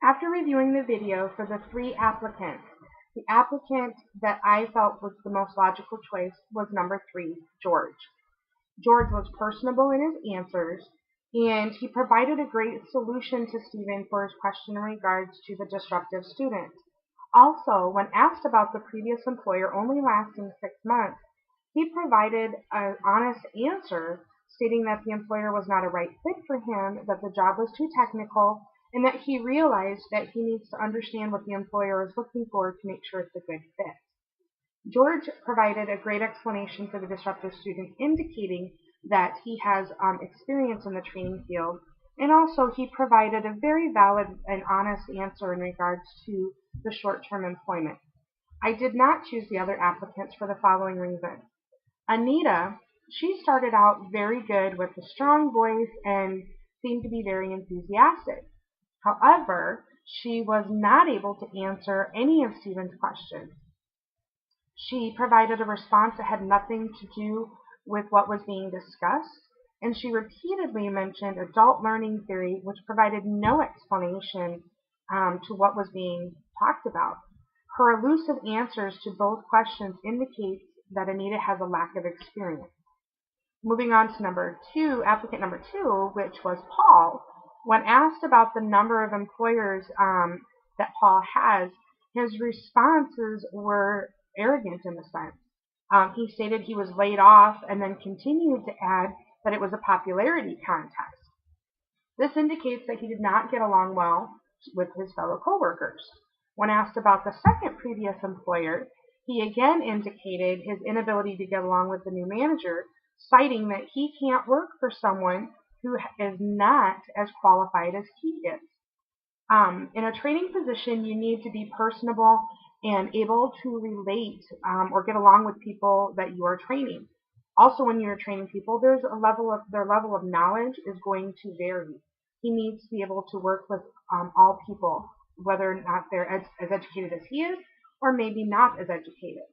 After reviewing the video for the three applicants, the applicant that I felt was the most logical choice was number 3, George. George was personable in his answers, and he provided a great solution to Stephen for his question in regards to the disruptive student. Also, when asked about the previous employer only lasting 6 months, he provided an honest answer stating that the employer was not a right fit for him, that the job was too technical, and that he realized that he needs to understand what the employer is looking for to make sure it's a good fit. George provided a great explanation for the disruptive student, indicating that he has experience in the training field, and also he provided a very valid and honest answer in regards to the short-term employment. I did not choose the other applicants for the following reasons. Anita, she started out very good with a strong voice and seemed to be very enthusiastic. However, she was not able to answer any of Stephen's questions. She provided a response that had nothing to do with what was being discussed, and she repeatedly mentioned adult learning theory, which provided no explanation to what was being talked about. Her elusive answers to both questions indicate that Anita has a lack of experience. Moving on to applicant number 2, which was Paul. When asked about the number of employers that Paul has, his responses were arrogant in a sense. He stated he was laid off and then continued to add that it was a popularity contest. This indicates that he did not get along well with his fellow coworkers. When asked about the second previous employer, he again indicated his inability to get along with the new manager, citing that he can't work for someone who is not as qualified as he is. In a training position, you need to be personable and able to relate or get along with people that you are training. Also, when you're training people, their level of knowledge is going to vary. He needs to be able to work with all people, whether or not they're as educated as he is, or maybe not as educated.